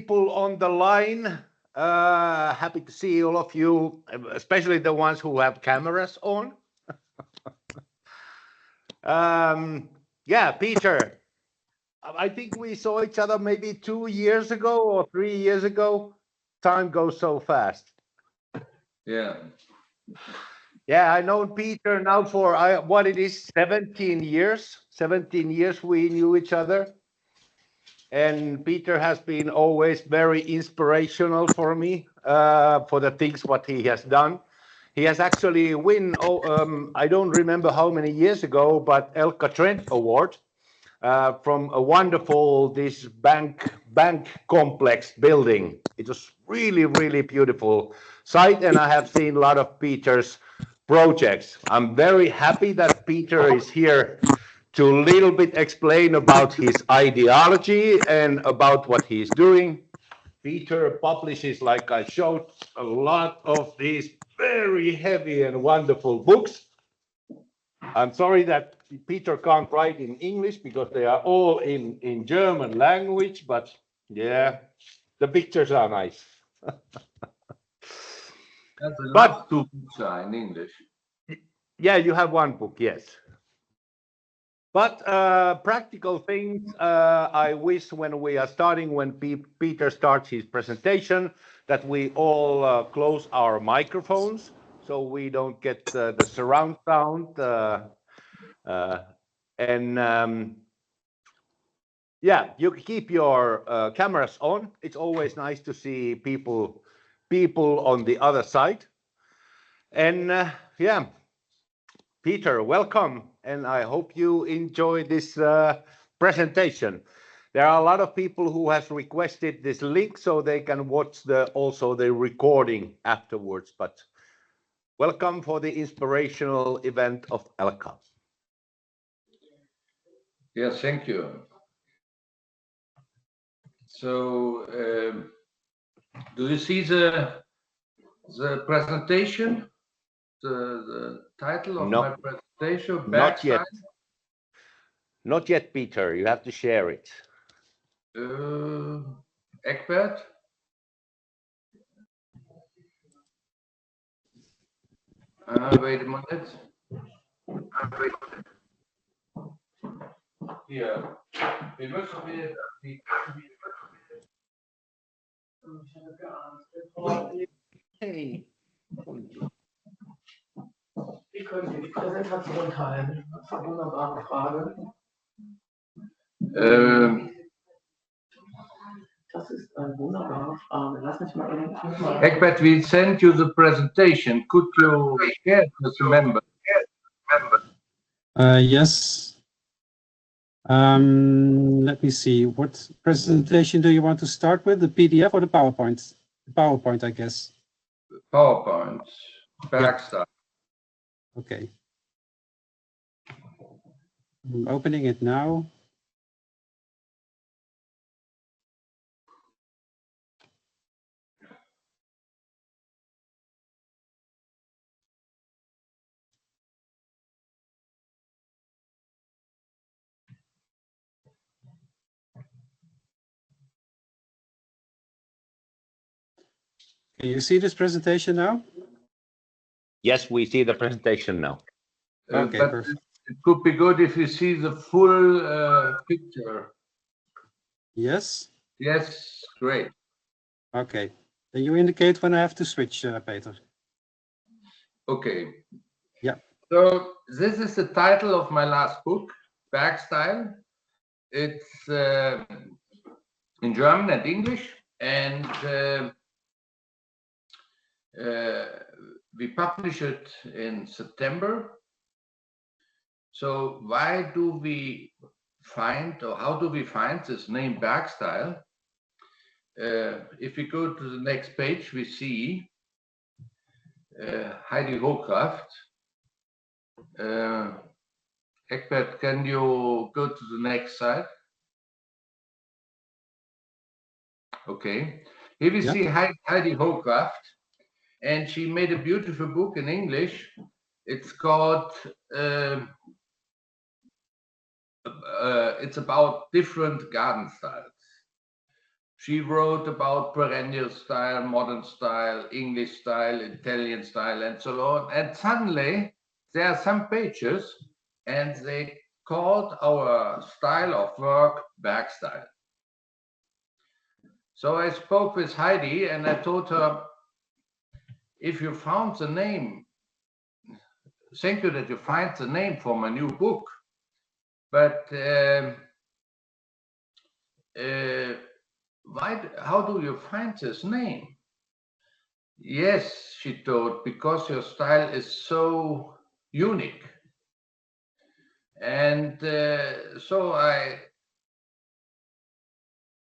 people on the line. Happy to see all of you, especially the ones who have cameras on. Yeah, Peter, I think we saw each other maybe 2 years ago or 3 years ago. Time goes so fast. Yeah. Yeah, I know Peter now for what it is, 17 years. 17 years we knew each other. And Peter has been always very inspirational for me for the things what he has done. He has actually won, I don't remember how many years ago, but ELCA Trend Award from a wonderful this bank complex building. It was really beautiful site, and I have seen a lot of Peter's projects. I'm very happy that Peter is here to a little bit explain about his ideology and about what he's doing. Peter publishes, like I showed, a lot of these very heavy and wonderful books. I'm sorry that Peter can't write in English because they are all in German language, but yeah, the pictures are nice. But 2 books are in English. Yeah, you have one book, yes. But practical things, I wish when we are starting, when Peter starts his presentation, that we all close our microphones so we don't get the surround sound. Yeah, you keep your cameras on. It's always nice to see people on the other side. And yeah, Peter, welcome, and I hope you enjoy this presentation. There are a lot of people who have requested this link so they can watch also the recording afterwards. But welcome for the inspirational event of ELCA. Yes, thank you. So, do you see the presentation? The title of my presentation? Not yet. Not yet, Peter. You have to share it. Egbert? Wait a minute. Hier. Wir müssen wieder die. Hey. Wie können Sie die Präsentation teilen? Das ist eine wunderbare Frage. Das ist eine wunderbare Frage. Lass mich mal eben. Egbert, we sent you the presentation. Could you share it with the member? Yes. Let me see. What presentation do you want to start with? The PDF or the PowerPoint? The PowerPoint, I guess. PowerPoint. Bergstyle. Okay. I'm opening it now. Can you see this presentation now? Yes, we see the presentation now. Okay, but perfect. It could be good if you see the full picture. Yes? Yes, great. Okay. Then you indicate when I have to switch, Peter. Okay. Yeah. So this is the title of my last book, Bergstyle. It's in German and English, and we publish it in September. So why do we find, or how do we find this name Bergstyle? If we go to the next page, we see Heidi Hochkraft. Egbert, can you go to the next slide? Okay. Here we see Heidi Hochkraft, and she made a beautiful book in English. It's called, it's about different garden styles. She wrote about perennial style, modern style, English style, Italian style, and so on. And suddenly there are some pages, and they called our style of work Berg style. So I spoke with Heidi and I told her, if you found the name, thank you that you find the name for my new book, but how do you find this name? Yes, she told, because your style is so unique. And so I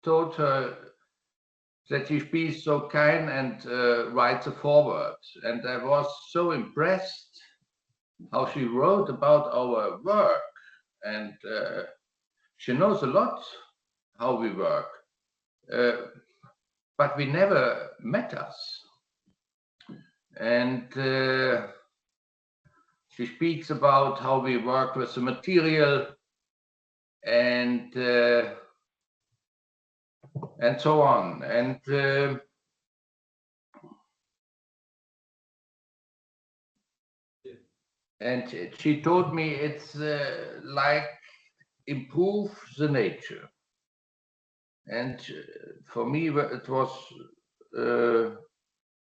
told her that she be so kind and write a foreword. And I was so impressed how she wrote about our work. And she knows a lot how we work, but we never met us. And she speaks about how we work with the material and so on. And she told me it's like improve the nature. And for me, it was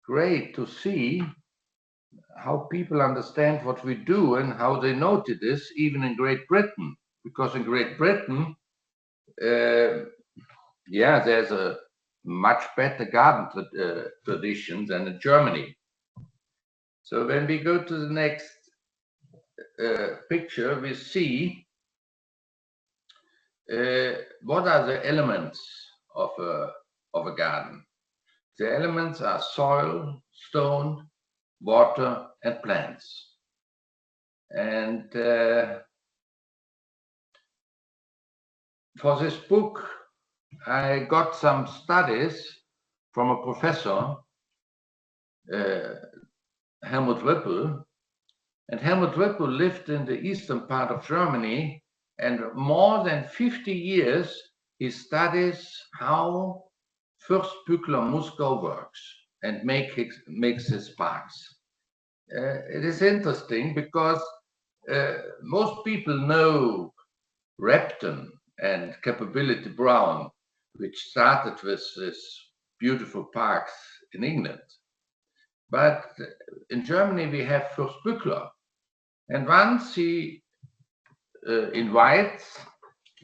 great to see how people understand what we do and how they noted this, even in Great Britain. Because in Great Britain, yeah, there's a much better garden tradition than in Germany. So when we go to the next picture, we see what are the elements of a garden. The elements are soil, stone, water, and plants. And for this book, I got some studies from a professor, Helmut Rippel. And Helmut Rippel lived in the eastern part of Germany, and more than 50 years he studies how Fürstbückler Muskau works and makes his parks. It is interesting because most people know Repton and Capability Brown, which started with this beautiful parks in England. But in Germany, we have Fürstbückler. And once he invites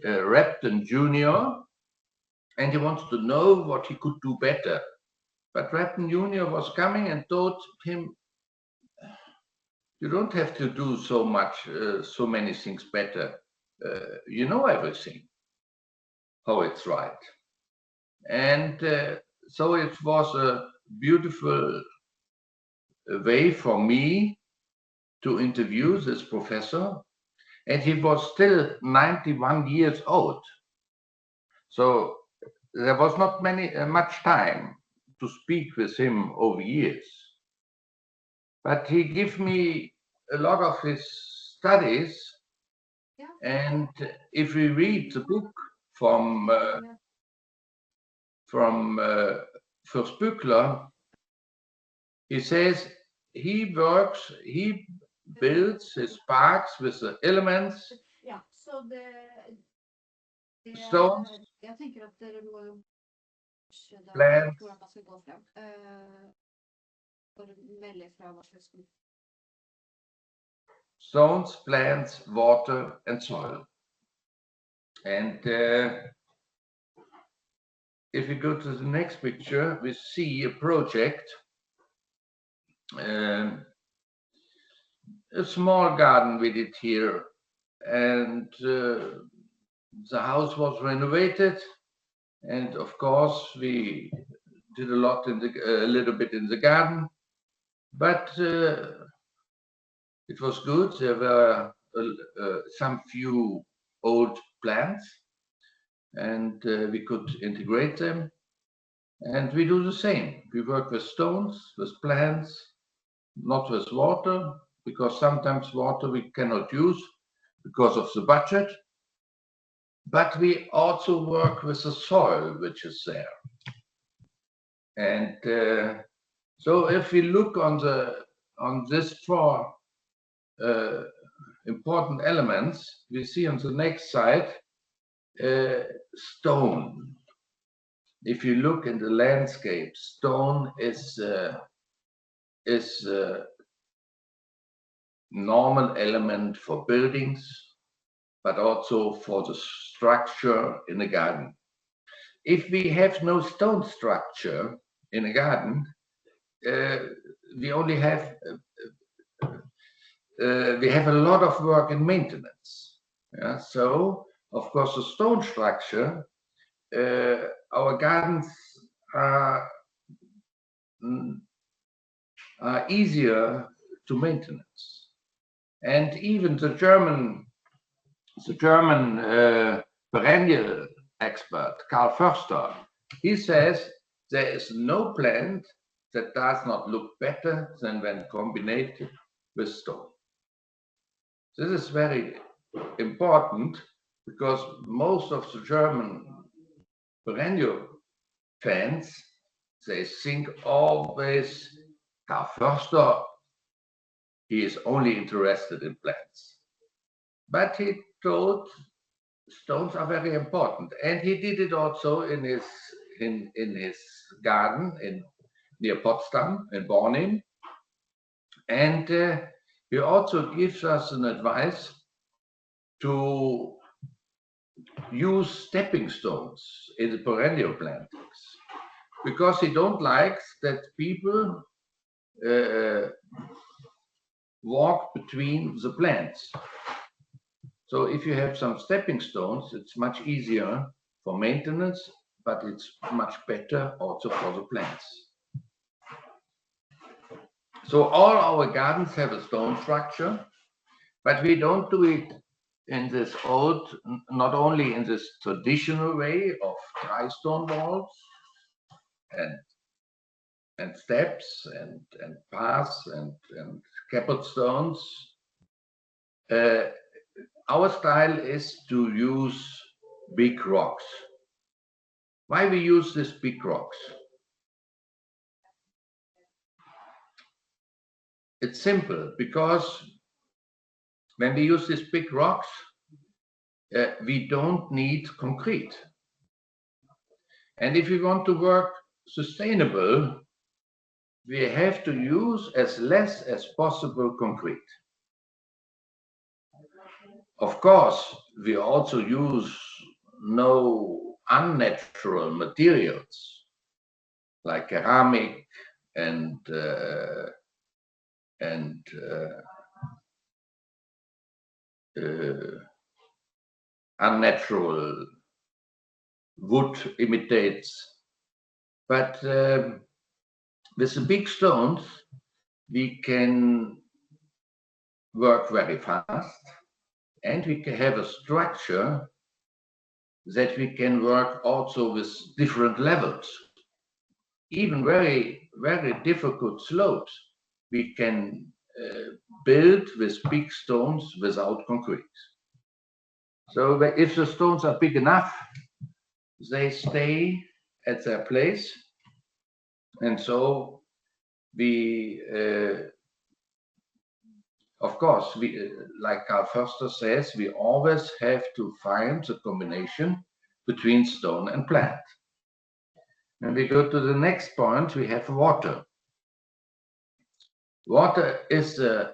Repton Jr., and he wants to know what he could do better. But Repton Jr. was coming and told him, you don't have to do so much, so many things better. You know everything, how it's right. And so it was a beautiful way for me to interview this professor. And he was still 91 years old. So there was not much time to speak with him over years. But he gave me a lot of his studies. Yeah. And if we read the book from Fürstbückler, he says he builds his parks with the elements. Yeah, so stones, jag tänker att det var plants, tror att man ska gå fram. Stones, plants, water, and soil. And if we go to the next picture, we see a project, a small garden we did here, and the house was renovated, and of course we did a little bit in the garden, but it was good. There were some few old plants, and we could integrate them. And we do the same. We work with stones, with plants, not with water, because sometimes water we cannot use because of the budget. But we also work with the soil which is there. And so if we look on this four important elements, we see on the next slide stone. If you look in the landscape, stone is normal element for buildings, but also for the structure in a garden. If we have no stone structure in a garden, we only have a lot of work in maintenance. Yeah? So, of course, the stone structure, our gardens are easier to maintenance. And even the German perennial expert, Karl Förster, he says there is no plant that does not look better than when combined with stone. This is very important because most of the German perennial fans, they think always Karl Förster, he is only interested in plants. But he told stones are very important, and he did it also in his garden near Potsdam in Bornim, and he also gives us an advice to use stepping stones in the perennial plantings, because he don't like that people walk between the plants. So if you have some stepping stones, it's much easier for maintenance, but it's much better also for the plants. So all our gardens have a stone structure, but we don't do it in this old, not only in this traditional way of dry stone walls and steps and paths and capped stones. Our style is to use big rocks. Why we use these big rocks? It's simple, because when we use these big rocks, we don't need concrete. And if we want to work sustainable, we have to use as less as possible concrete. Of course, we also use no unnatural materials like ceramic and unnatural wood imitates. But with the big stones, we can work very fast, and we can have a structure that we can work also with different levels. Even very, very difficult slopes, we can build with big stones without concrete. So if the stones are big enough, they stay at their place. And so we, of course, like Karl Förster says, we always have to find the combination between stone and plant. When we go to the next point, we have water. Water is an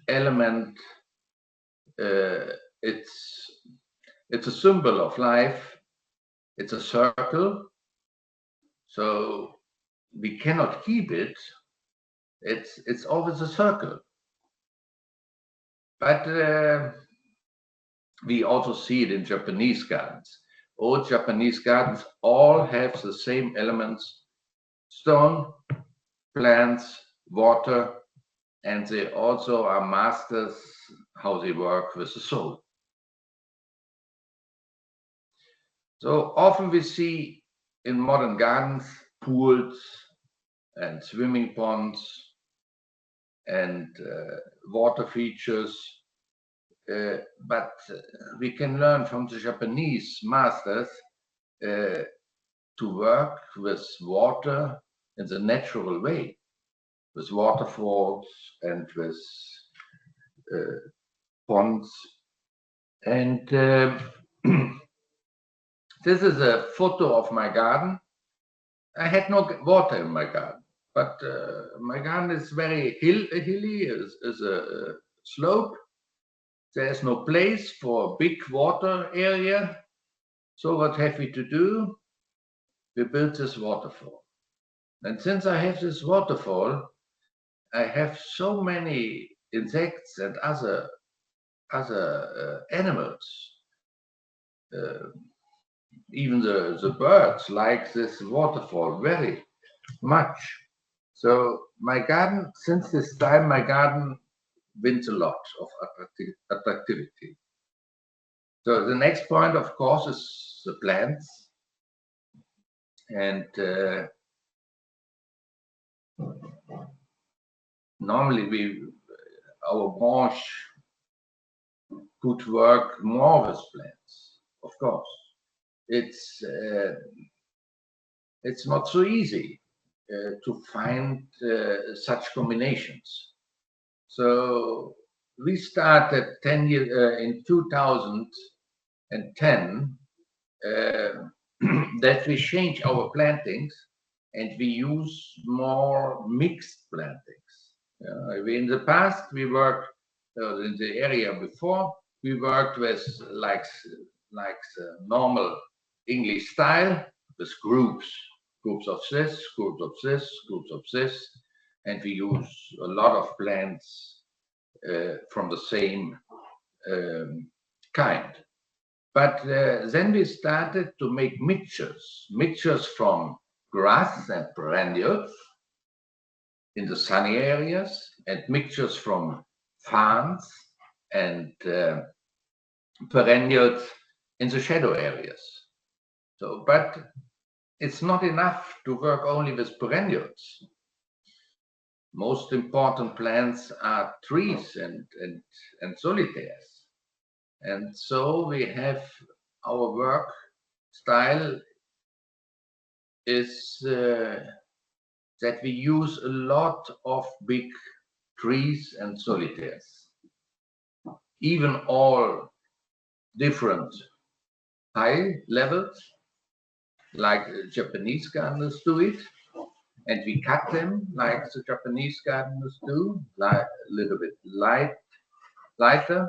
element, it's a symbol of life, it's a circle, so we cannot keep it, it's always a circle. But we also see it in Japanese gardens. Old Japanese gardens all have the same elements: stone, plants, water, and they also are masters how they work with the soil. So often we see in modern gardens pools and swimming ponds and water features, but we can learn from the Japanese masters to work with water in the natural way, with waterfalls and with ponds. And this is a photo of my garden. I had no water in my garden, but my garden is very hilly, is a slope. There's no place for a big water area. So what have we to do? We built this waterfall. And since I have this waterfall, I have so many insects and other animals. Even the birds like this waterfall very much. So my garden, since this time, my garden wins a lot of attractivity. So the next point, of course, is the plants. And normally our branch could work more with plants, of course. It's not so easy to find such combinations. So we started 10 years in 2010 that we change our plantings and we use more mixed plantings. In the past, we worked in the area before. We worked with like normal English style with groups of this, groups of this, groups of this, and we use a lot of plants from the same kind. But then we started to make mixtures from grass and perennials in the sunny areas, and mixtures from ferns and perennials in the shadow areas. So, but it's not enough to work only with perennials. Most important plants are trees and solitaires. And so we have our work style is that we use a lot of big trees and solitaires, even all different high levels, like Japanese gardeners do it, and we cut them like the Japanese gardeners do, like a little bit lighter,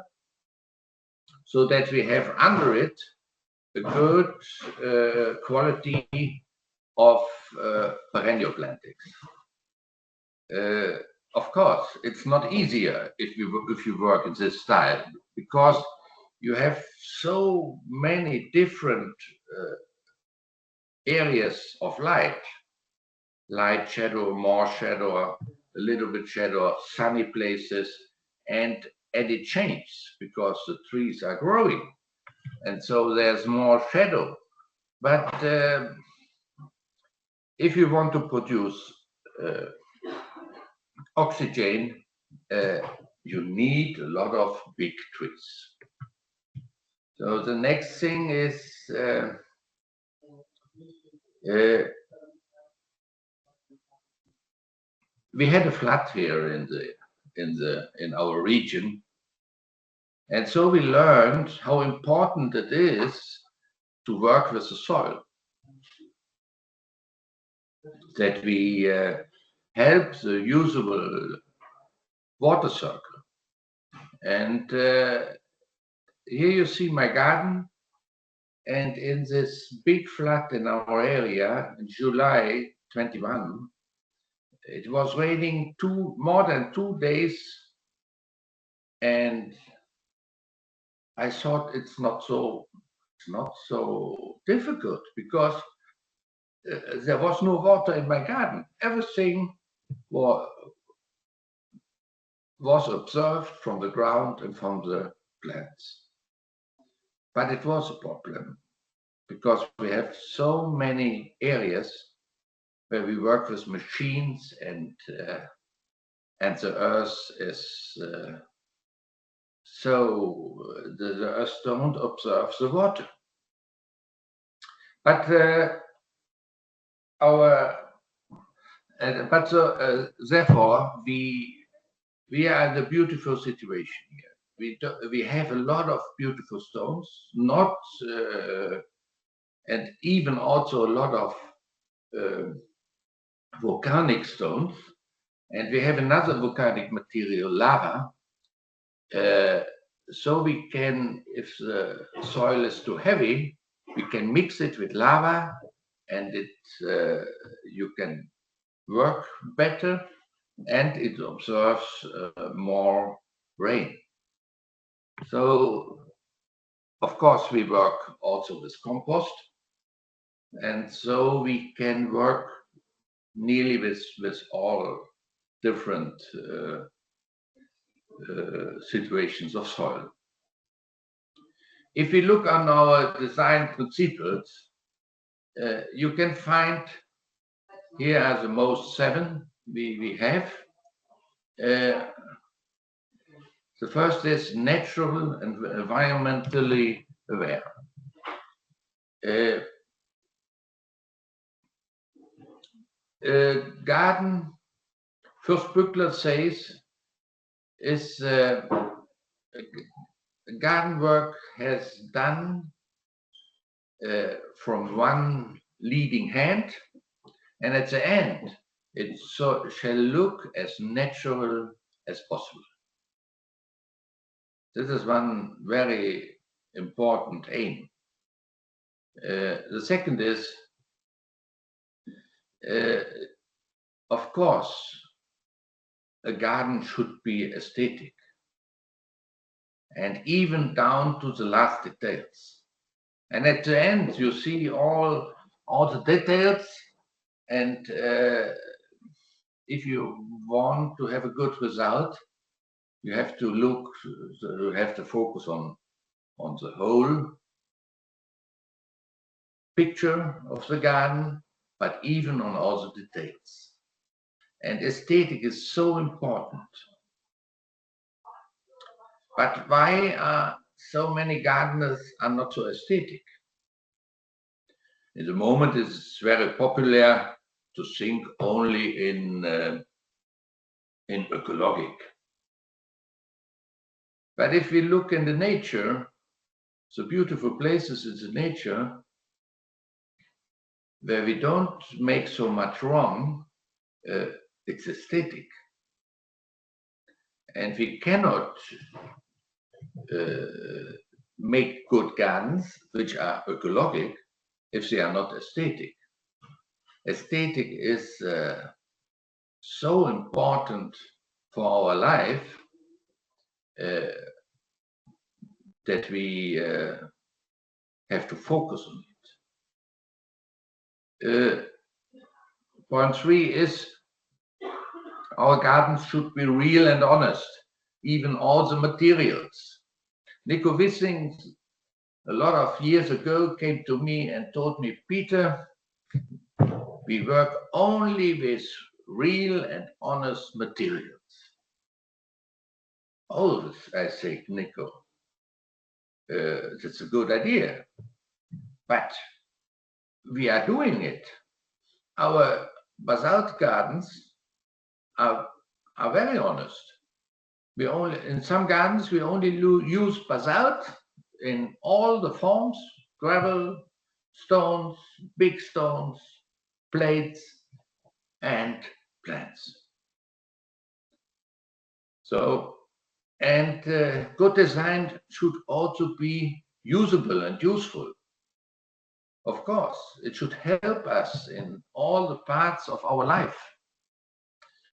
so that we have under it a good quality of perennial plantings. Of course, it's not easier if you work in this style, because you have so many different areas of light, shadow, more shadow, a little bit shadow, sunny places, and it changes because the trees are growing, and so there's more shadow. But if you want to produce oxygen, you need a lot of big trees. So the next thing is we had a flood here in our region, and so we learned how important it is to work with the soil, that we help the usable water circle. And here you see my garden, and in this big flood in our area in July 21, it was raining more than 2 days, and I thought it's not so difficult, because there was no water in my garden. Everything was observed from the ground and from the plants. But it was a problem, because we have so many areas where we work with machines, and the earth is so the earth don't observe the water. But our Therefore, we are in a beautiful situation here. We have a lot of beautiful stones, not and even also a lot of volcanic stones, and we have another volcanic material, lava. So we can, if the soil is too heavy, we can mix it with lava, and you can work better, and it absorbs more rain. So, of course, we work also with compost, and so we can work nearly with all different situations of soil. If we look on our design principles, you can find here are the most 7 we have. The first is natural and environmentally aware. Garden, Fürst Bückler says, is garden work has done from one leading hand, and at the end it shall look as natural as possible. This is one very important aim. The second is, of course, a garden should be aesthetic, and even down to the last details. And at the end, you see all the details. And if you want to have a good result, you have to look. You have to focus on the whole picture of the garden, but even on all the details. And aesthetic is so important. But why are so many gardeners are not so aesthetic? In the moment, it's very popular to think only in ecologic. But if we look in the nature, the beautiful places in the nature, where we don't make so much wrong, it's aesthetic. And we cannot make good gardens which are ecologic if they are not aesthetic. Aesthetic is so important for our life that we have to focus on it. Point 3 is our gardens should be real and honest, even all the materials. Nico Wissing, a lot of years ago, came to me and told me, Peter, we work only with real and honest materials. Oh, I say, Nico, that's a good idea, but we are doing it. Our basalt gardens are very honest. In some gardens, we only use basalt in all the forms: gravel, stones, big stones, plates, and plants. So, and good design should also be usable and useful. Of course, it should help us in all the parts of our life.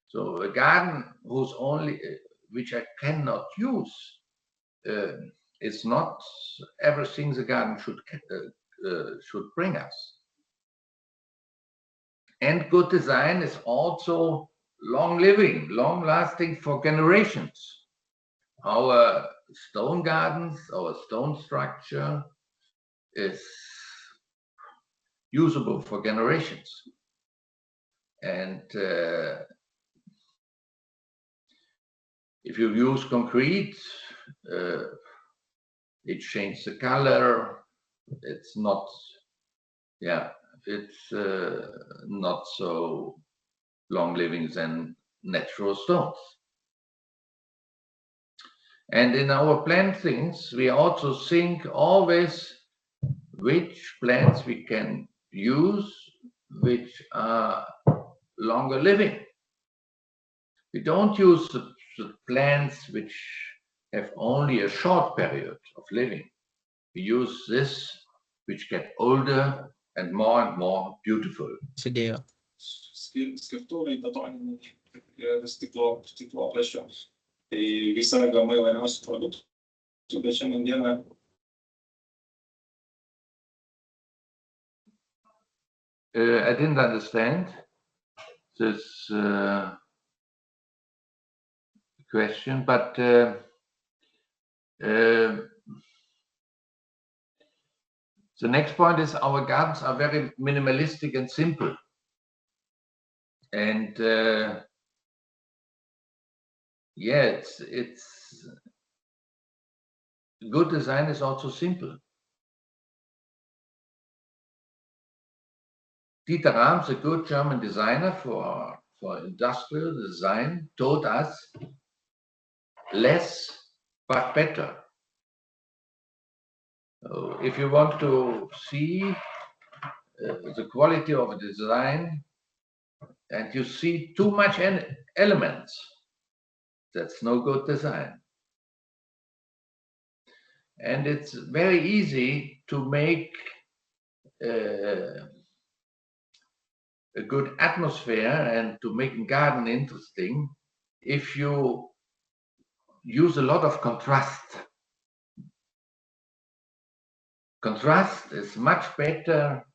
So a garden which I cannot use, is not everything the garden should bring us. And good design is also long-living, long-lasting for generations. Our stone gardens, our stone structure is usable for generations. And if you use concrete, it changes the color. It's not, it's not so long living than natural stones. And in our plantings, we also think always which plants we can use, which are longer living. We don't use the plants which have only a short period of living. We use this which get older and more beautiful. Sedeo. Scrittura طبعا استقلال للشمس رسالة ما يونس product solution indiana I didn't understand this question, but the next point is our gardens are very minimalistic and simple. And yeah, it's good design is also simple. Dieter Rams, a good German designer for industrial design, told us less but better. So if you want to see the quality of a design and you see too much elements, that's no good design. And it's very easy to make a good atmosphere and to make a garden interesting if you use a lot of contrast. Contrast is much better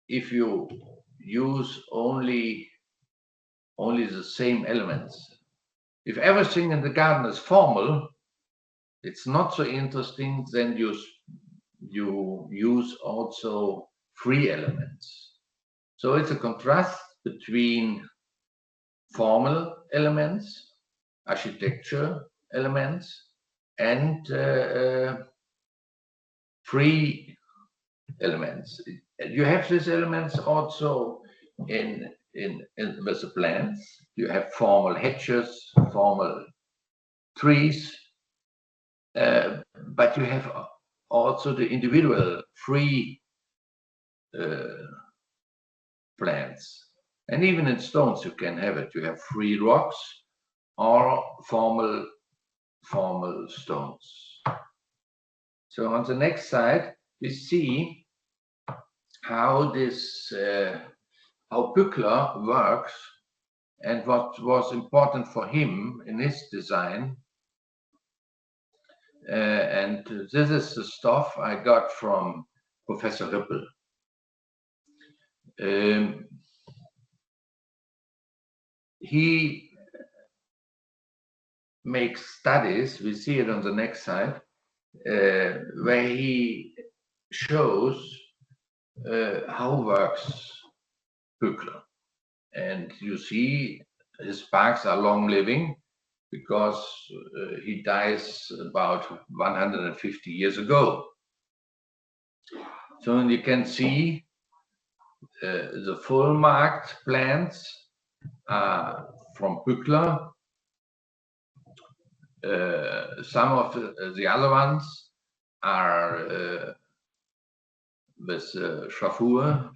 if you use only the same elements. If everything in the garden is formal, it's not so interesting. Then you use also free elements. So it's a contrast between formal elements, architecture elements, and free elements. You have these elements also in with the plants. You have formal hedges, formal trees, but you have also the individual free plants. And even in stones you can have it. You have free rocks or formal stones. So on the next slide we see how this how Pückler works and what was important for him in his design. And this is the stuff I got from Professor Rippel. He makes studies, we see it on the next slide, where he shows how works Pückler. And you see his parks are long living because he dies about 150 years ago. So you can see the full marked plants are from Pückler. Some of the other ones are with Schraffur,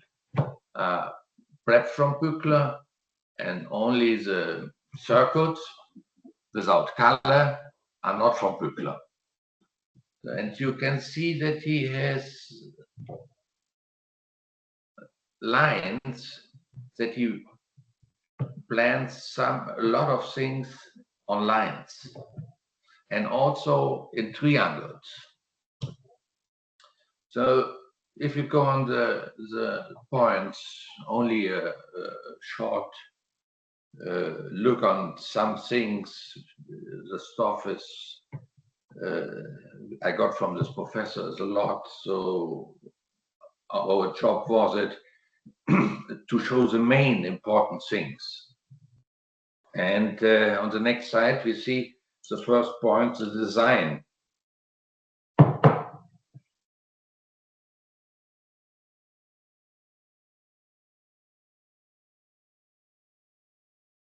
prepped from Pückler, and only the circles without color are not from Pückler. And you can see that he has lines that he plants a lot of things on lines and also in triangles. So if you go on the points, only a short look on some things, the stuff is I got from this professor is a lot. So our job was it to show the main important things. And on the next slide, we see the first point, the design.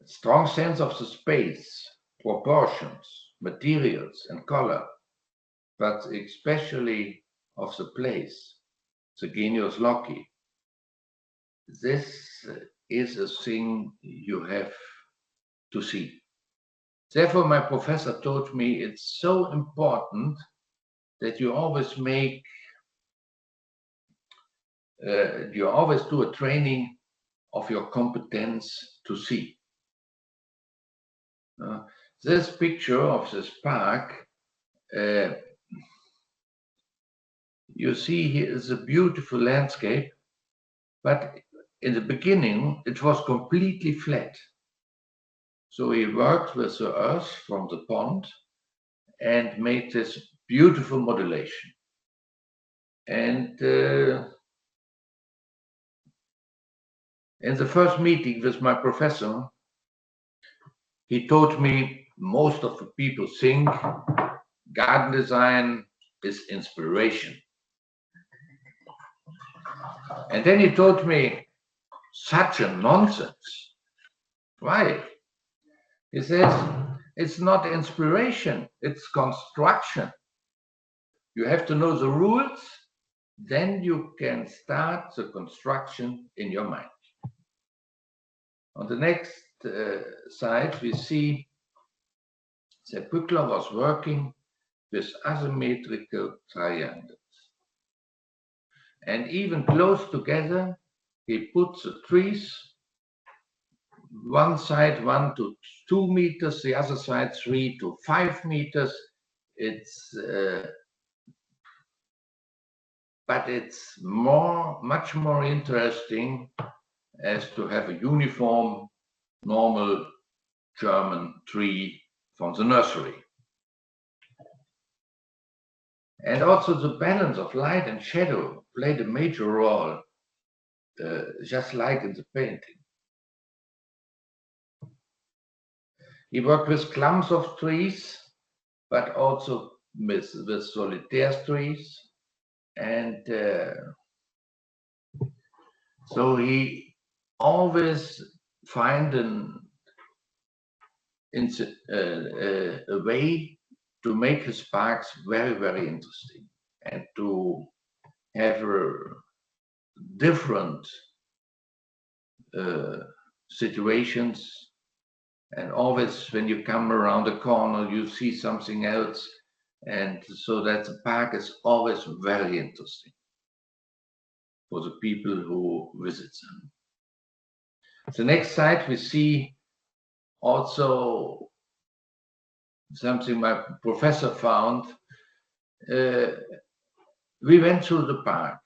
strong sense of the space, proportions, materials, and color, but especially of the place, the genius loci. This is a thing you have to see. Therefore, my professor told me it's so important that you always do a training of your competence to see. This picture of this park, you see here is a beautiful landscape, but in the beginning it was completely flat. So he worked with the earth from the pond and made this beautiful modulation. And in the first meeting with my professor, he told me most of the people think garden design is inspiration. And then he told me, such a nonsense. Why? He says, it's not inspiration, it's construction. You have to know the rules, then you can start the construction in your mind. On the next slide, we see that Buchler was working with asymmetrical triangles. And even close together, he put the trees, one side 1 to 2 meters, the other side 3 to 5 meters. But it's much more interesting as to have a uniform, normal German tree from the nursery. And also the balance of light and shadow played a major role, just like in the painting. He worked with clumps of trees, but also with solitaire trees. And so he always find a way to make his parks very, very interesting and to have different situations. And always when you come around a corner, you see something else. And so that the park is always very interesting for the people who visit them. The next site we see also something my professor found. We went through the park,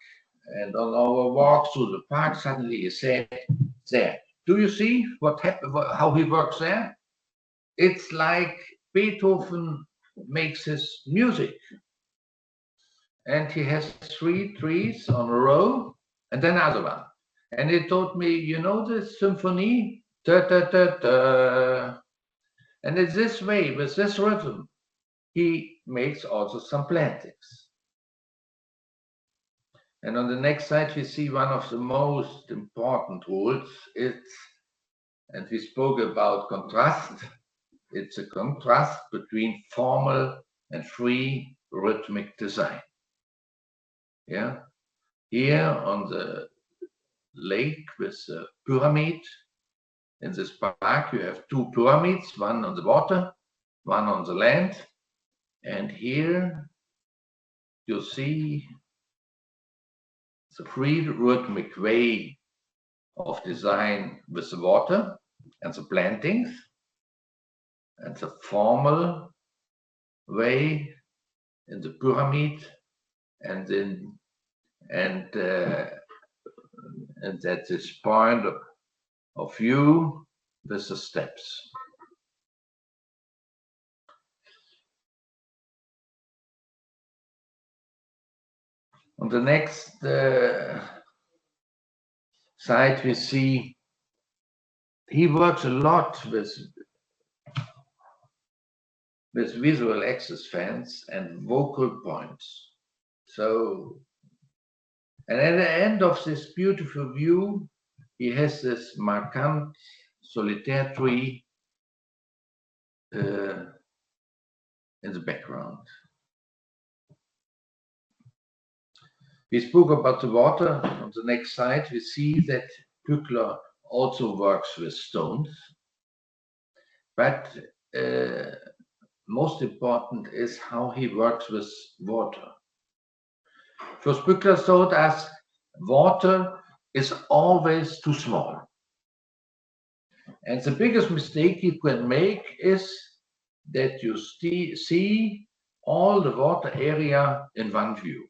and on our walk through the park, suddenly he said, there, do you see what happened, how he works there? It's like Beethoven makes his music. And he has 3 trees on a row, and then another one. And he told me, you know this symphony? Da, da, da, da. And in this way, with this rhythm, he makes also some plantings. And on the next slide, we see one of the most important rules. And we spoke about contrast. It's a contrast between formal and free rhythmic design. Yeah. Here on the lake with a pyramid. In this park, you have 2 pyramids, one on the water, one on the land. And here you see the free rhythmic way of design with the water and the plantings, and the formal way in the pyramid, and at this point of view with the steps. On the next side, we see he works a lot with visual access fans and vocal points. So, and at the end of this beautiful view, he has this markant solitaire tree in the background. We spoke about the water. On the next slide, we see that Pückler also works with stones. But most important is how he works with water. First, Pückler told us water is always too small. And the biggest mistake you can make is that you see all the water area in one view.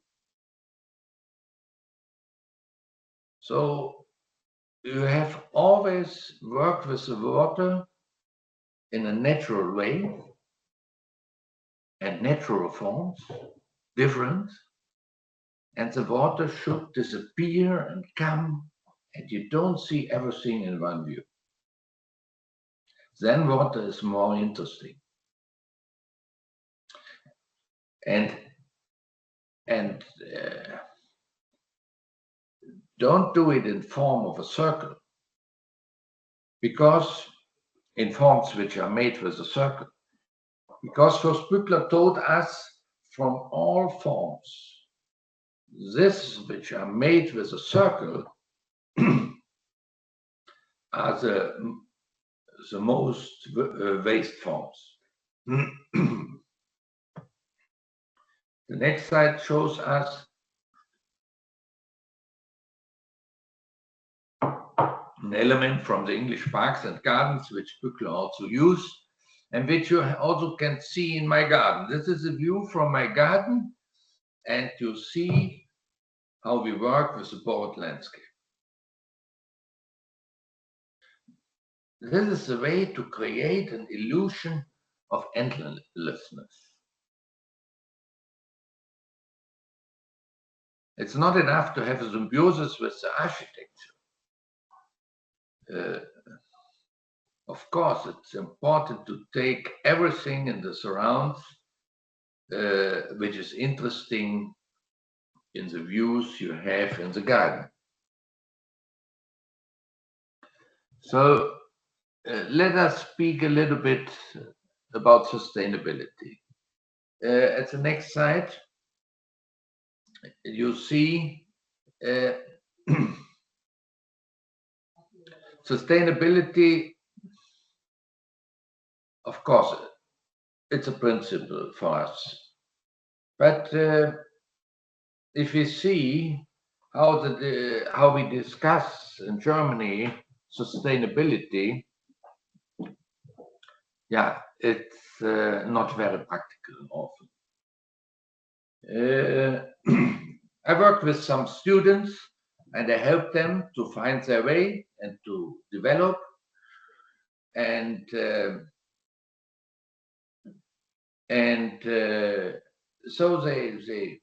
So you have always worked with the water in a natural way and natural forms, different, and the water should disappear and come, and you don't see everything in one view. Then water is more interesting. And don't do it in form of a circle, because in forms which are made with a circle. Because first Pückler told us from all forms, this which are made with a circle are the most waste forms. The next slide shows us an element from the English parks and gardens, which Pückler also used, and which you also can see in my garden. This is a view from my garden, and you see how we work with the board landscape. This is the way to create an illusion of endlessness. It's not enough to have a symbiosis with the architecture. Of course, it's important to take everything in the surrounds, which is interesting in the views you have in the garden. So let us speak a little bit about sustainability. At the next slide, you see sustainability. Of course, it's a principle for us. But if we see how we discuss in Germany sustainability, yeah, it's not very practical often. I worked with some students and I helped them to find their way and to develop. And so they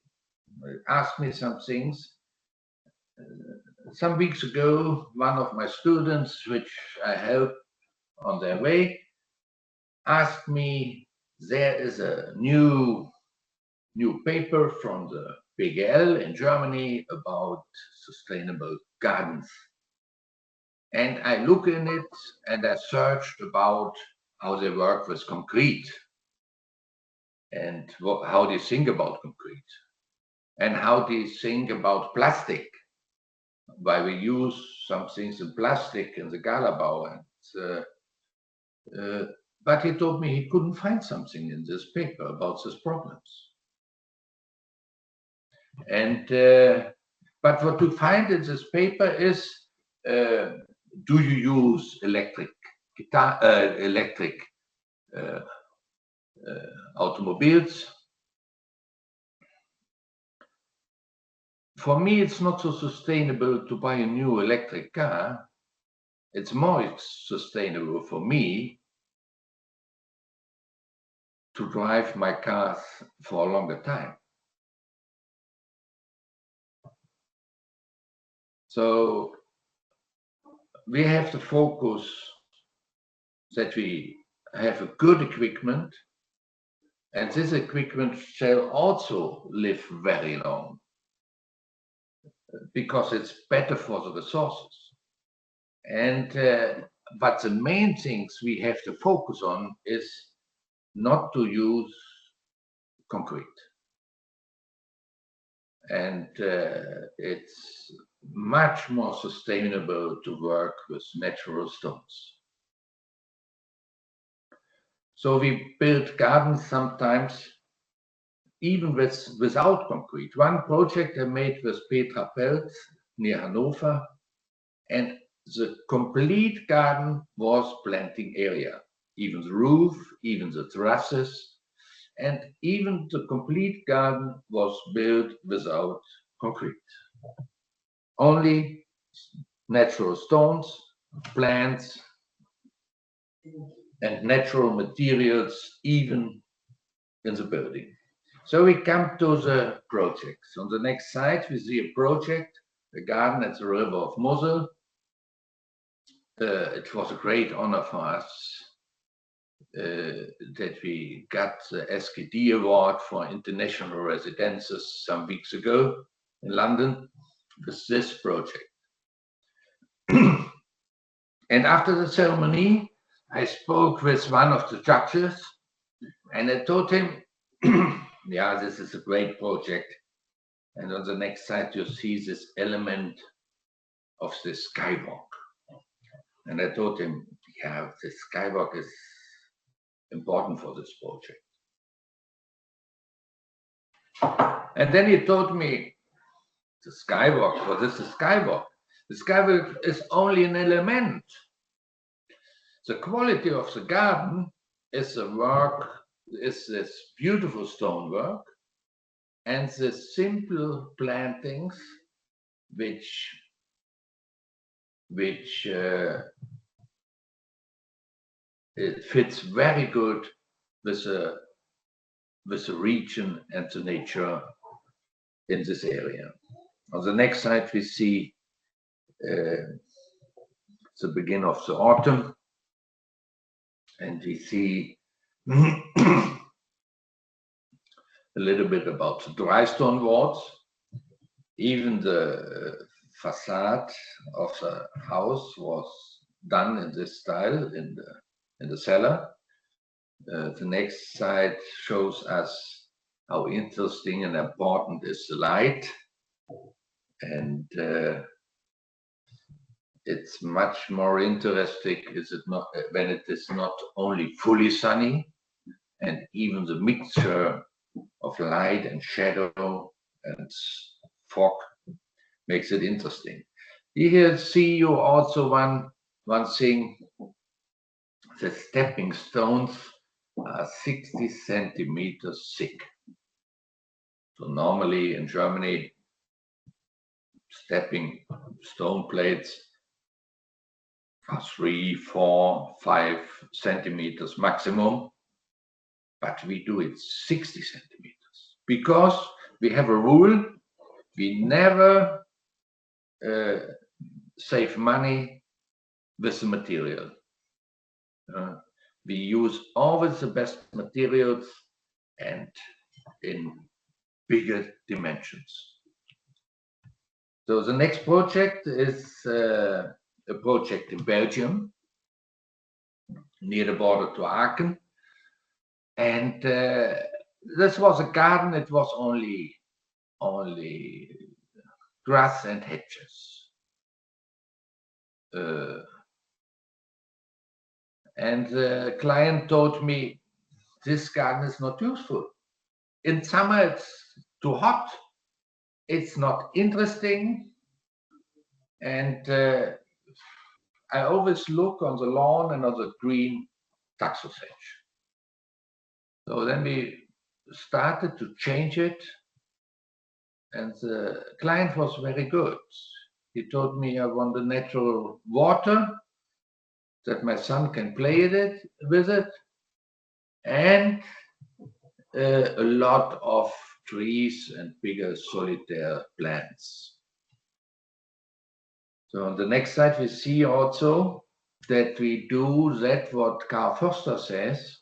asked me some things. Some weeks ago, one of my students, which I helped on their way, asked me, there is a new paper from the BGL in Germany about sustainable gardens. And I look in it and I searched about how they work with concrete and how they think about concrete and how they think about plastic, why we use some things in plastic in the Galabau. But he told me he couldn't find something in this paper about these problems. And but what to find in this paper is, do you use electric automobiles? For me, it's not so sustainable to buy a new electric car. It's more sustainable for me to drive my cars for a longer time. So we have to focus that we have a good equipment, and this equipment shall also live very long because it's better for the resources. And but the main things we have to focus on is not to use concrete. And it's much more sustainable to work with natural stones. So we build gardens sometimes even without concrete. One project I made with Peter Berg near Hanover, and the complete garden was planting area, even the roof, even the terraces, and even the complete garden was built without concrete. Only natural stones, plants, and natural materials, even in the building. So we come to the projects. On the next slide, we see a project, a garden at the river of Mosel. It was a great honor for us that we got the SKD award for international residences some weeks ago in London with this project. And after the ceremony, I spoke with one of the judges and I told him, yeah, this is a great project. And on the next slide, you see this element of the skywalk. And I told him, yeah, the skywalk is important for this project. And then he told me, the skywalk, what is the skywalk? The skywalk is only an element. The quality of the garden is the work, is this beautiful stonework and the simple plantings which it fits very good with the region and the nature in this area. On the next slide, we see the beginning of the autumn, and we see a little bit about the dry stone walls. Even the facade of the house was done in this style in the cellar. The next slide shows us how interesting and important is the light, and it's much more interesting is it not when it is not only fully sunny, and even the mixture of light and shadow and fog makes it interesting. Here see you also one thing. The stepping stones are 60 centimeters thick. So normally in Germany, stepping stone plates are 3, 4, 5 centimeters maximum, but we do it 60 centimeters because we have a rule: we never save money with the material. We use always the best materials and in bigger dimensions. So the next project is a project in Belgium, near the border to Aachen. And this was a garden, it was only grass and hedges. And the client told me, this garden is not useful. In summer, it's too hot. It's not interesting. And I always look on the lawn and on the green taxus hedge. So then we started to change it. And the client was very good. He told me I want the natural water, that my son can play with it, and a lot of trees and bigger solitary plants. So on the next slide, we see also that we do that what Carl Foster says.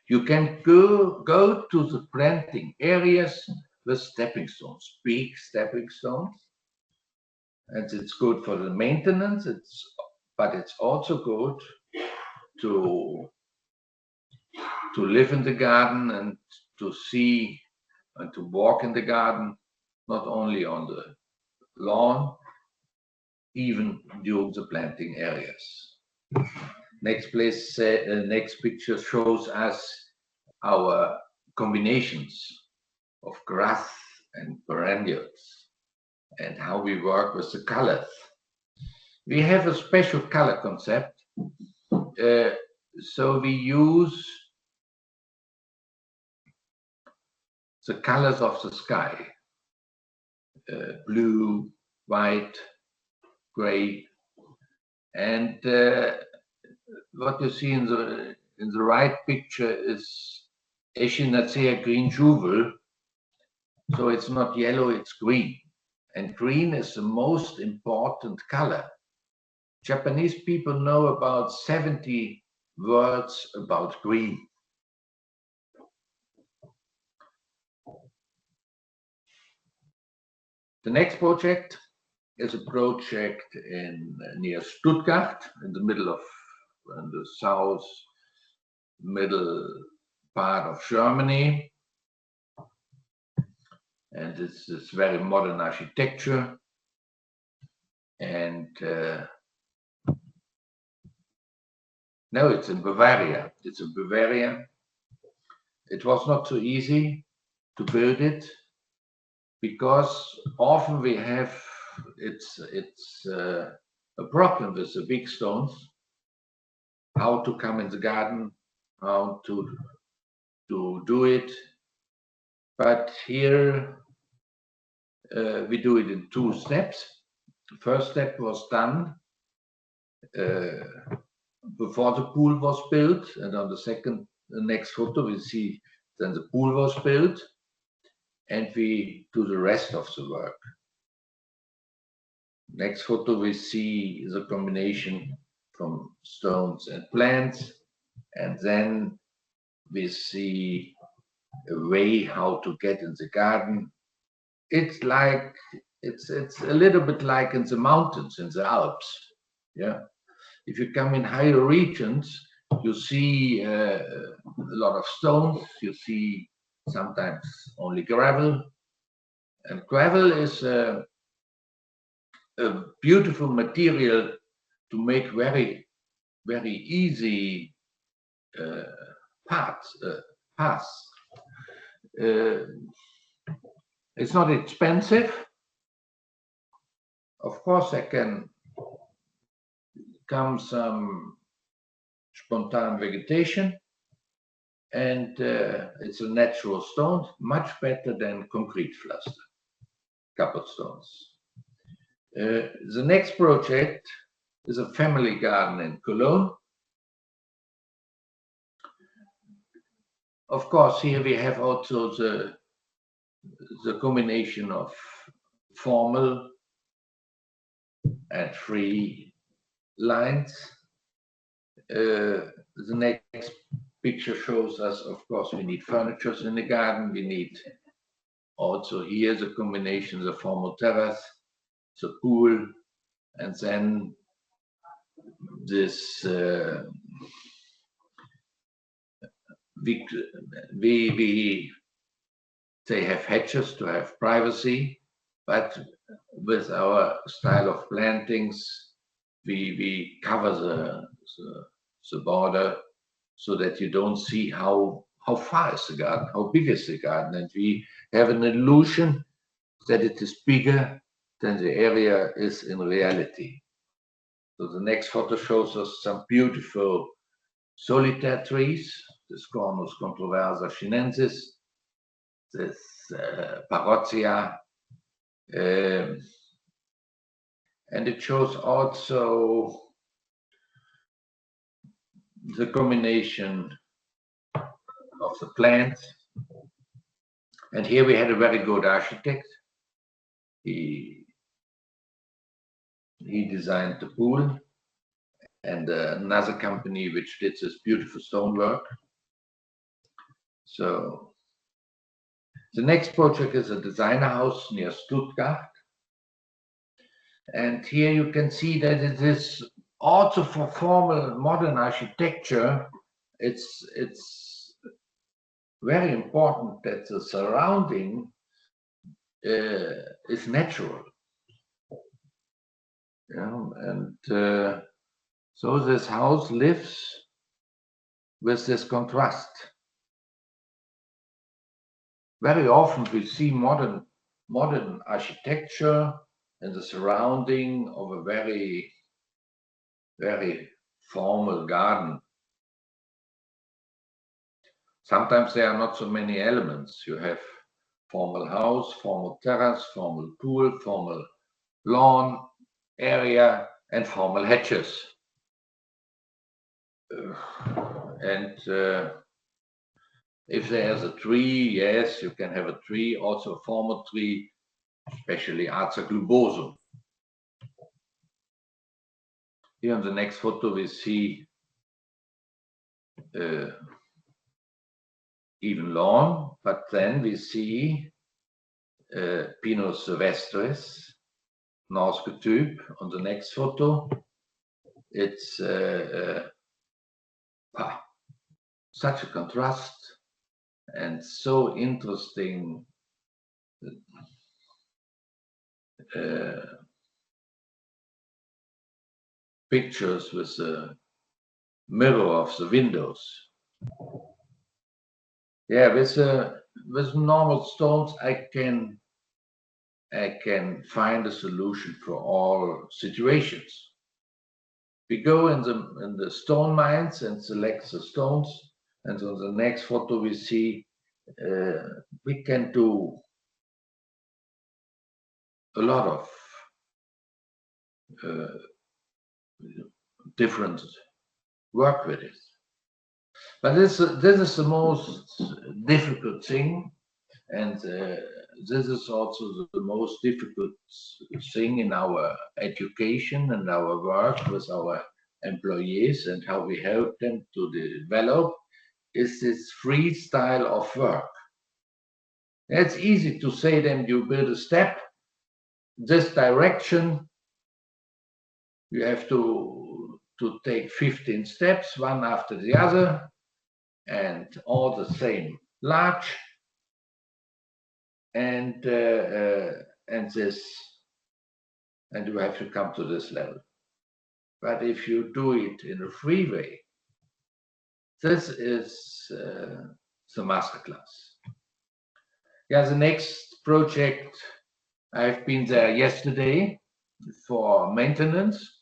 You can go to the planting areas with stepping stones, big stepping stones. And it's good for the maintenance. It's but it's also good to live in the garden and to see and to walk in the garden, not only on the lawn, even during the planting areas. Next picture shows us our combinations of grass and perennials and how we work with the colors. We have a special color concept. So we use the colors of the sky, blue, white, gray, and what you see in the right picture is Echinacea green juvel. So it's not yellow, it's green. And green is the most important color. Japanese people know about 70 words about green. The next project is a project near Stuttgart, in the middle of the south middle part of Germany. And this is very modern architecture. And no, it's in Bavaria. It's in Bavaria. It was not so easy to build it because often we have it's a problem with the big stones, how to come in the garden, how to do it. But here we do it in 2 steps. The first step was done before the pool was built, and on the next photo we see then the pool was built, and we do the rest of the work. Next photo we see the combination from stones and plants, and then we see a way how to get in the garden. It's like it's a little bit like in the mountains, in the Alps. Yeah, if you come in higher regions, you see a lot of stones. You see sometimes only gravel, and gravel is a beautiful material to make very easy paths. It's not expensive. Of course, there can come some spontaneous vegetation, and it's a natural stone, much better than concrete pflaster, cobblestones. The next project is a family garden in Cologne. Of course, here we have also the combination of formal and free lines. The next picture shows us, of course, we need furniture in the garden. We need also here the combination, the formal terrace, the pool, and then this they have hedges to have privacy, but with our style of plantings, we cover the border so that you don't see how far is the garden, how big is the garden, and we have an illusion that it is bigger than the area is in reality. So the next photo shows us some beautiful solitaire trees, this Cornus controversa chinensis, this Parotia, and it shows also the combination of the plants. And here we had a very good architect. He designed the pool, and another company which did this beautiful stonework. So the next project is a designer house near Stuttgart. And here you can see that it is also for formal modern architecture, it's very important that the surrounding is natural. Yeah, and so this house lives with this contrast. Very often we see modern architecture in the surrounding of a very formal garden. Sometimes there are not so many elements. You have formal house, formal terrace, formal pool, formal lawn area, and formal hedges. And if there's a tree, yes, you can have a tree, also a formal tree, especially Acer globosum. Here on the next photo, we see even lawn, but then we see Pinus sylvestris, Norske type. On the next photo, it's such a contrast and so interesting pictures with the mirror of the windows. Yeah, with normal stones, I can find a solution for all situations. We go in the stone mines and select the stones, and on the next photo we see we can do a lot of different work with it. But this is the most difficult thing, and this is also the most difficult thing in our education and our work with our employees and how we help them to develop, is this free style of work. It's easy to say then you build a step, this direction, you have to take 15 steps, one after the other, and all the same large, and you have to come to this level. But if you do it in a free way, this is the masterclass. Yeah, the next project, I've been there yesterday for maintenance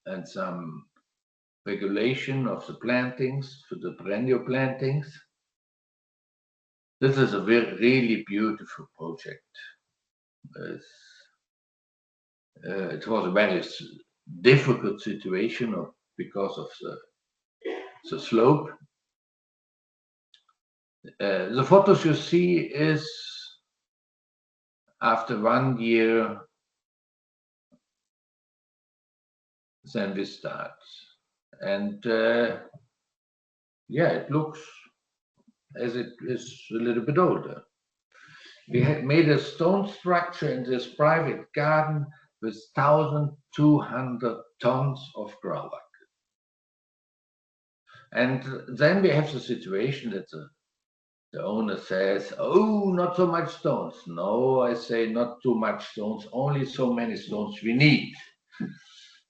and some regulation of the plantings, for the perennial plantings. This is a really beautiful project. It was a very difficult situation because of the slope. The photos you see is after 1 year, then we start. And yeah, it looks as it is a little bit older. We had made a stone structure in this private garden with 1,200 tons of groundwork. And then we have the situation that the owner says, oh, not so much stones. No, I say not too much stones, only so many stones we need.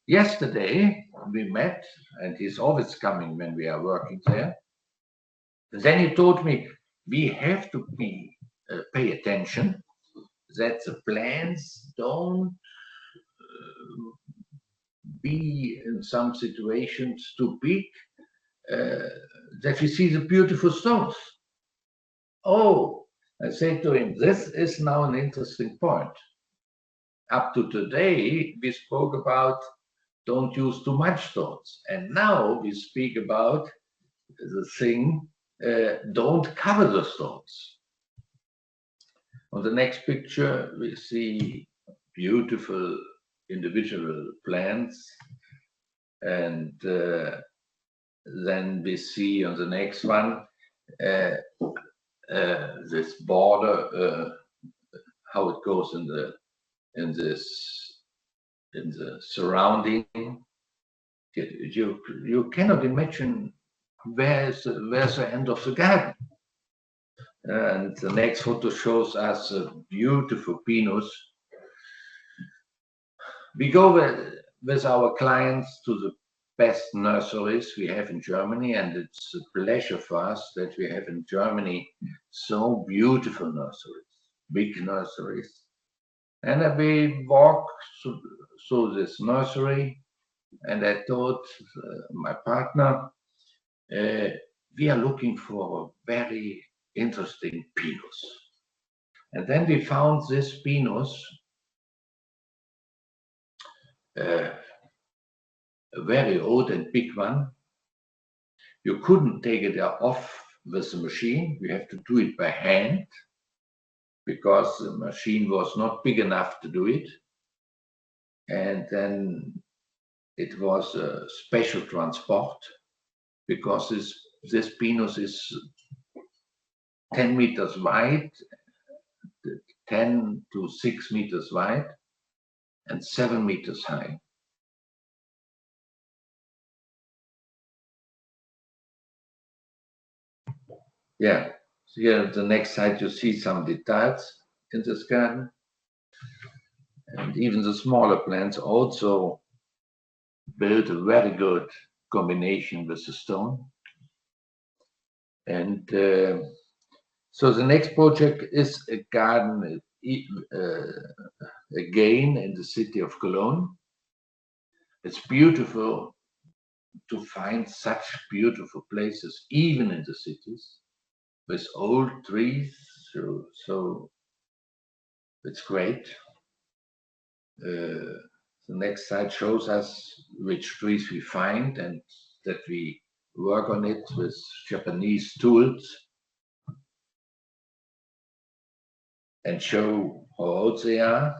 Yesterday we met, and he's always coming when we are working there. Then he told me, we have to pay attention that the plants don't be in some situations too big, that we see the beautiful stones. Oh, I say to him, this is now an interesting point. Up to today, we spoke about don't use too much stones. And now we speak about the thing, don't cover the stones. On the next picture, we see beautiful individual plants. And then we see on the next one, this border, how it goes in this in the surrounding. You cannot imagine where's the end of the garden. And the next photo shows us a beautiful pinus. We go with our clients to the best nurseries we have in Germany, and it's a pleasure for us that we have in Germany so beautiful nurseries, big nurseries. And we walk through this nursery, and I told my partner, we are looking for a very interesting pinus. And then we found this pinus, a very old and big one. You couldn't take it off with the machine. You have to do it by hand because the machine was not big enough to do it. And then it was a special transport because this pinus is 10 meters wide, 10 to 6 meters wide, and 7 meters high. Yeah, so here the next slide you see some details in this garden. And even the smaller plants also build a very good combination with the stone. And so the next project is a garden again in the city of Cologne. It's beautiful to find such beautiful places, even in the cities, with old trees. So it's great. The next slide shows us which trees we find and that we work on it with Japanese tools and show how old they are.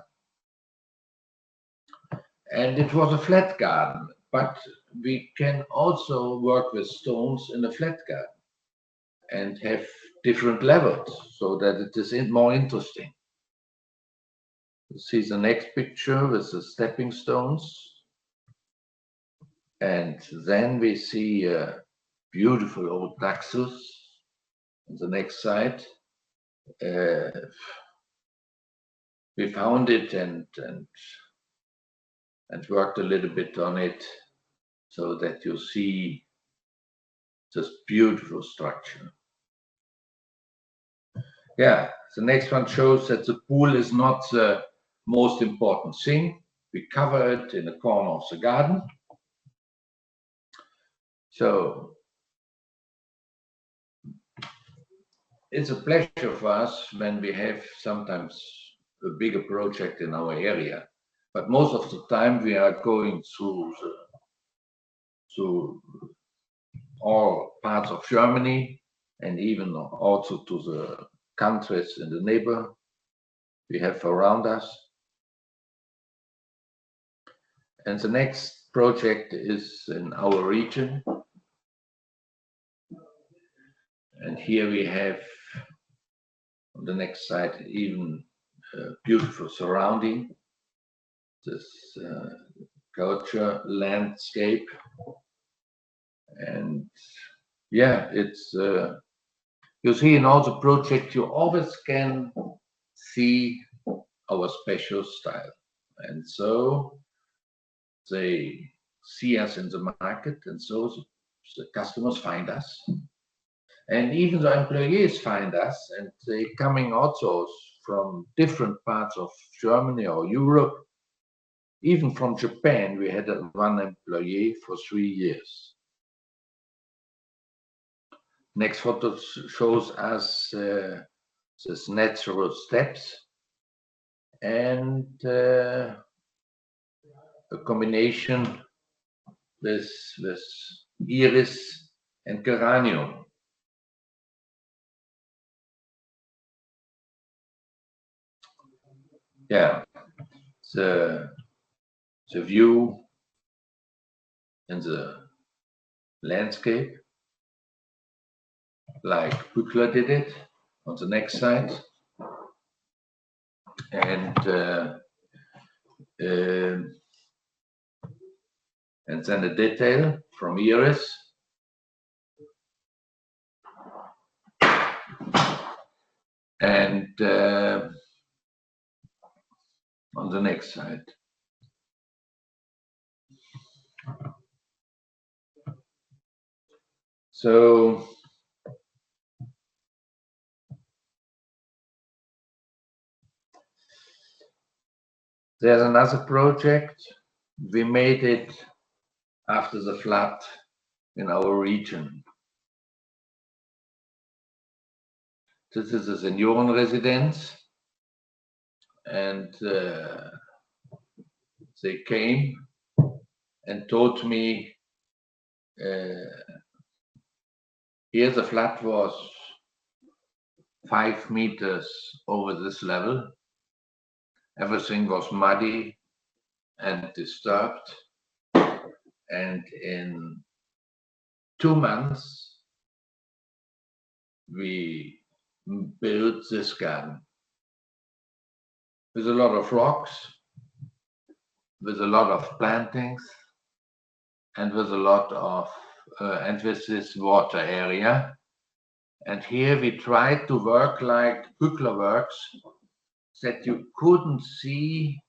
And it was a flat garden, but we can also work with stones in a flat garden and have different levels so that it is more interesting. You see the next picture with the stepping stones. And then we see a beautiful old Taxus on the next side. We found it and worked a little bit on it so that you see this beautiful structure. Yeah, the next one shows that the pool is not the most important thing. We cover it in the corner of the garden. So it's a pleasure for us when we have sometimes a bigger project in our area. But most of the time we are going through all parts of Germany and even also to the countries in the neighbor we have around us. And the next project is in our region. And here we have on the next slide even a beautiful surrounding, this culture landscape. And yeah, it's you see in all the projects you always can see our special style, and so they see us in the market, and so the customers find us, and even the employees find us, and they coming also from different parts of Germany or Europe. Even from Japan, we had one employee for 3 years. Next photo shows us this natural steps and a combination with iris and geranium. Yeah, the view in the landscape, like Buchler did it on the next slide. And And then a detail from Iris. And on the next slide. So there's another project. We made it after the flood in our region. This is a senioren residence, and they came and told me here the flood was 5 meters over this level. Everything was muddy and disturbed. And in 2 months, we built this garden with a lot of rocks, with a lot of plantings, and with a lot of and with this water area. And here we tried to work like Bückler works, that you couldn't see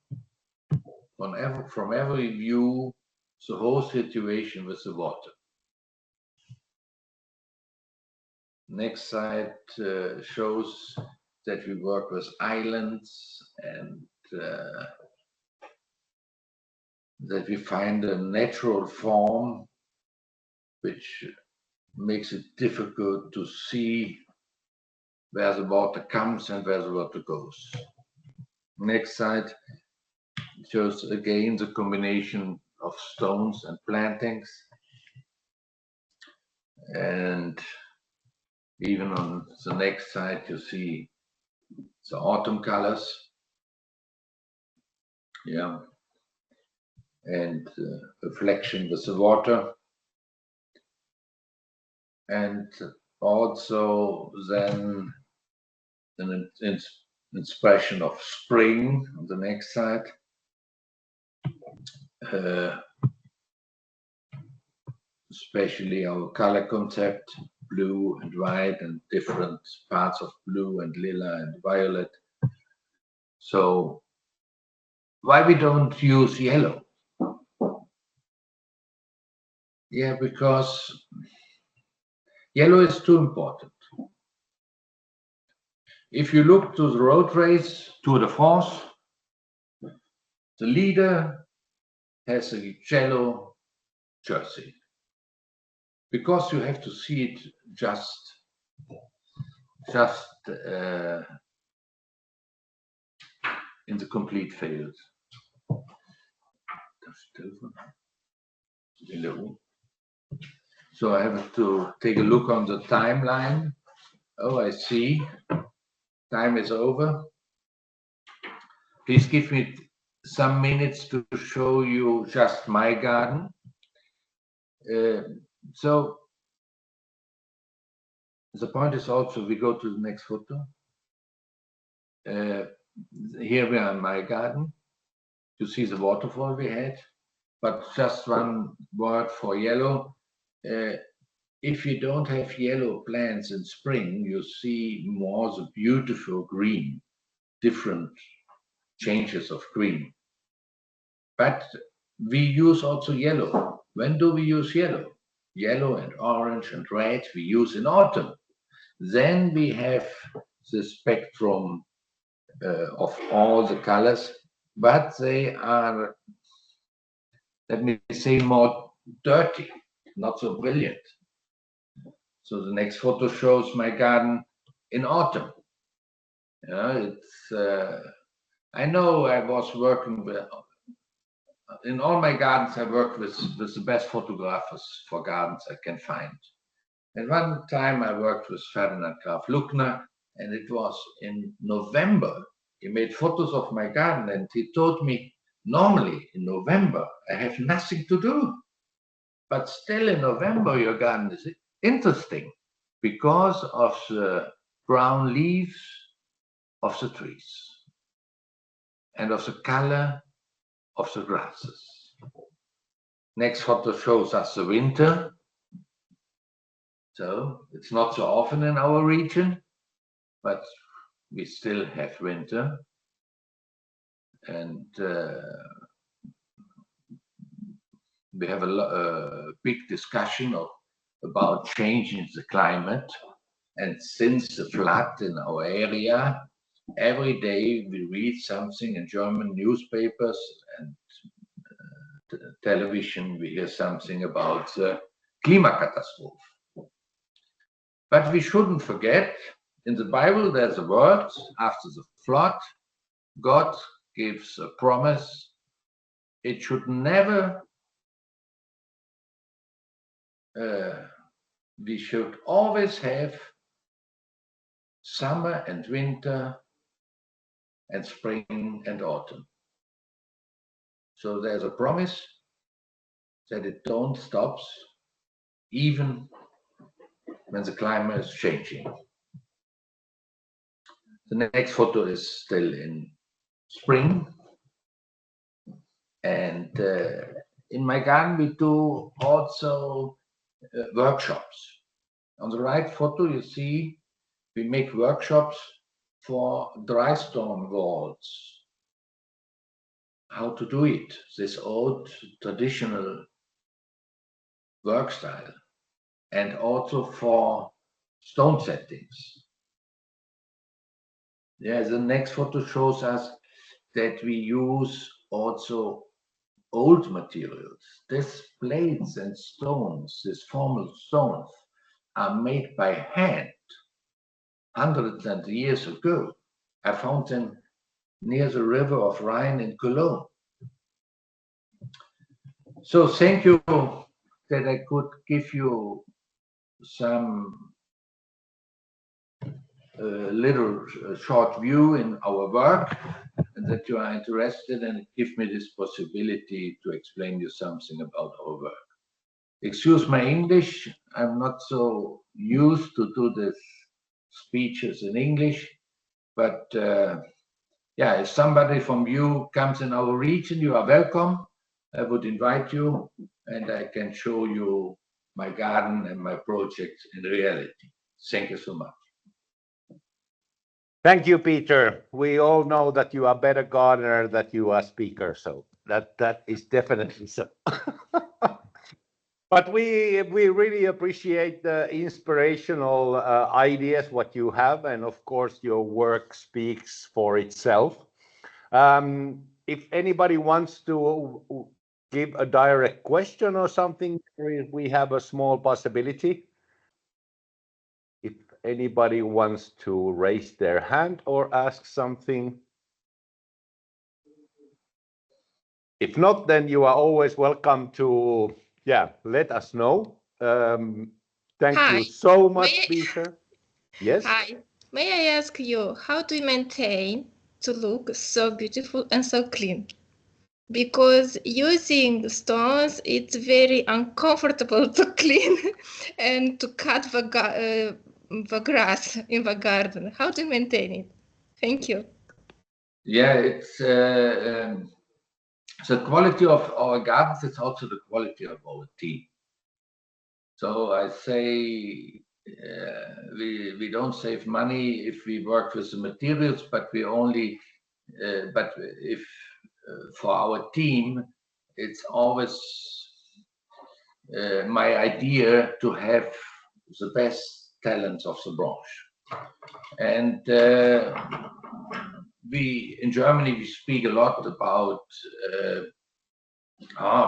from every view the whole situation with the water. Next slide shows that we work with islands and that we find a natural form which makes it difficult to see where the water comes and where the water goes. Next slide shows again the combination of stones and plantings. And even on the next slide, you see the autumn colors. Yeah. And reflection with the water. And also then an expression of spring on the next slide. Especially our color concept, blue and white and different parts of blue and lila and violet. So why we don't use yellow? Yeah, because yellow is too important. If you look to the road race, Tour de France, the leader has a yellow jersey because you have to see it just in the complete field. So I have to take a look on the timeline. Oh, I see. Time is over. Please give me some minutes to show you just my garden. So the point is also, we go to the next photo. Here we are in my garden. You see the waterfall we had, but just one word for yellow. If you don't have yellow plants in spring, you see more the beautiful green, different changes of green. But we use also yellow. When do we use yellow? Yellow and orange and red we use in autumn. Then we have the spectrum of all the colors, but they are, let me say, more dirty, not so brilliant. So the next photo shows my garden in autumn. I know I was working with, in all my gardens, I worked with the best photographers for gardens I can find. And one time I worked with Ferdinand Graf Luckner, and it was in November. He made photos of my garden, and he told me, normally in November, I have nothing to do. But still in November, your garden is interesting because of the brown leaves of the trees and of the color of the grasses. Next photo shows us the winter. So it's not so often in our region, but we still have winter. And we have a big discussion about changing the climate. And since the flood in our area, every day we read something in German newspapers and television, we hear something about the Klimakatastrophe. But we shouldn't forget, in the Bible, there's a word after the flood, God gives a promise. It should never, we should always have summer and winter and spring and autumn. So there's a promise that it don't stop even when the climate is changing. The next photo is still in spring. And in my garden, we do also workshops. On the right photo, you see we make workshops for dry stone walls. How to do it, this old traditional work style, and also for stone settings. Yeah, the next photo shows us that we use also old materials. These plates and stones, these formal stones, are made by hand hundreds of years ago. I found them near the river of Rhine in Cologne. So thank you that I could give you some little short view in our work, and that you are interested and give me this possibility to explain you something about our work. Excuse my English, I'm not so used to do this speeches in English, but yeah, if somebody from you comes in our region, you are welcome. I would invite you, and I can show you my garden and my projects in reality. Thank you so much. Thank you, Peter. We all know that you are a better gardener than you are speaker, so that is definitely so. But we really appreciate the inspirational ideas what you have, and of course your work speaks for itself. If anybody wants to give a direct question or something, we have a small possibility. If anybody wants to raise their hand or ask something. If not, then you are always welcome to, yeah, let us know. Thank Hi. you so much, May I- Peter. Yes. Hi, may I ask you, how do you maintain to look so beautiful and so clean? Because using stones, it's very uncomfortable to clean and to cut the grass in the garden. How do you maintain it? Thank you. Yeah, it's the quality of our gardens. It's also the quality of our team. So I say we don't save money if we work with the materials, but we only but if for our team, it's always my idea to have the best talents of the branch. And we in Germany we speak a lot about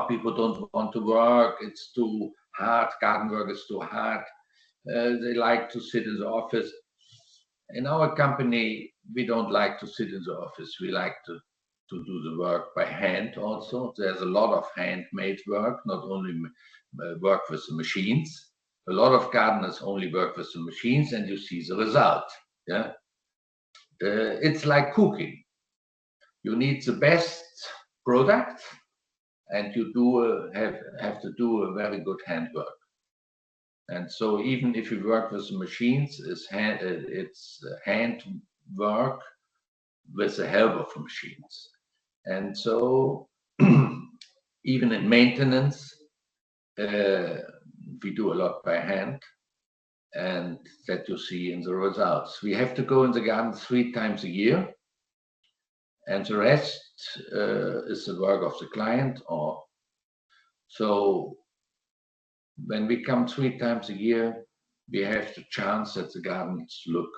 people don't want to work, it's too hard, garden work is too hard. They like to sit in the office. In our company, we don't like to sit in the office. We like to do the work by hand also. There's a lot of handmade work, not only work with the machines. A lot of gardeners only work with the machines, and you see the result. Yeah, it's like cooking. You need the best product, and you do have to do a very good handwork. And so even if you work with the machines, it's hand work with the help of the machines. And so even in maintenance, we do a lot by hand, and that you see in the results. We have to go in the garden 3 times a year, and the rest is the work of the client. Or so when we come 3 times a year, we have the chance that the gardens look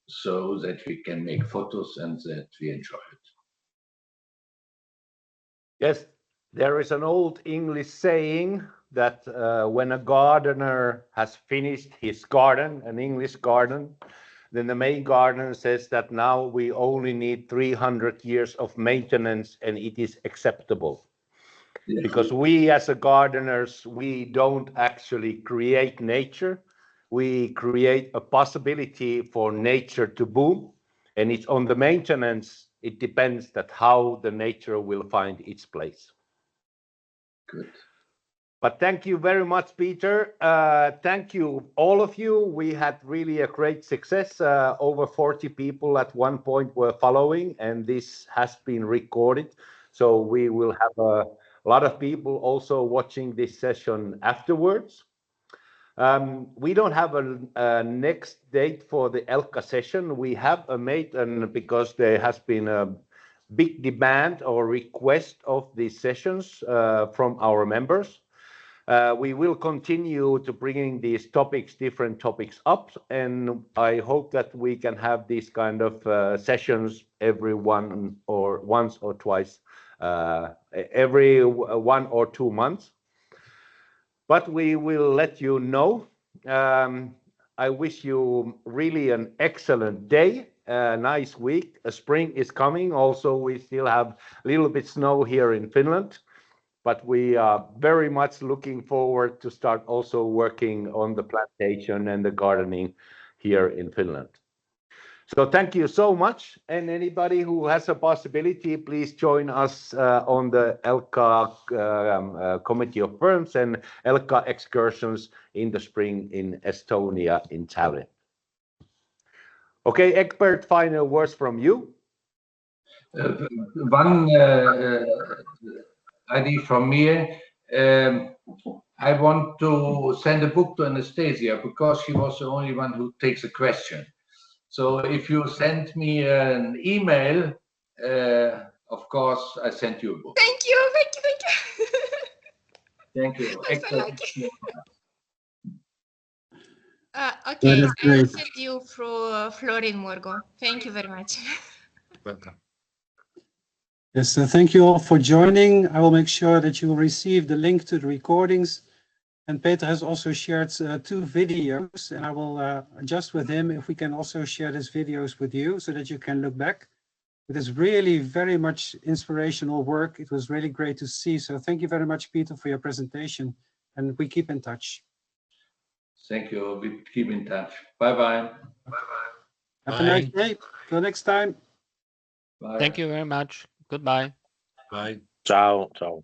so that we can make photos and that we enjoy it. Yes, there is an old English saying that when a gardener has finished his garden, an English garden, then the main gardener says that now we only need 300 years of maintenance and it is acceptable. Yes. Because we as a gardeners, we don't actually create nature. We create a possibility for nature to boom, and it's on the maintenance. It depends that how the nature will find its place. Good. But thank you very much, Peter. Thank you, all of you. We had really a great success. Over 40 people at one point were following, and this has been recorded. So we will have a lot of people also watching this session afterwards. We don't have a next date for the ELCA session. We have a mate, and because there has been a big demand or request of these sessions from our members. We will continue to bringing these topics, different topics up, and I hope that we can have these kind of sessions every once or twice, every 1 or 2 months. But we will let you know. I wish you really an excellent day, a nice week. Spring is coming. Also, we still have a little bit snow here in Finland. But we are very much looking forward to start also working on the plantation and the gardening here in Finland. So thank you so much. And anybody who has a possibility, please join us on the ELCA Committee of Firms and ELCA excursions in the spring in Estonia, in Tallinn. Okay, Egbert, final words from you. One idea from me. I want to send a book to Anastasia because she was the only one who takes a question. So if you send me an email, of course, I sent you a book. Thank you. Thank you. Also like it. Yeah, Okay, that's I will great. send you through Florin Morgo. Thank you very much. Welcome. Yes, so thank you all for joining. I will make sure that you will receive the link to the recordings. And Peter has also shared 2 videos, and I will adjust with him if we can also share these videos with you so that you can look back. It is really very much inspirational work. It was really great to see. So thank you very much, Peter, for your presentation, and we keep in touch. Thank you. We keep in touch. Bye-bye. Have a nice day. Till next time. Bye. Thank you very much. Goodbye. Bye. Ciao. Ciao.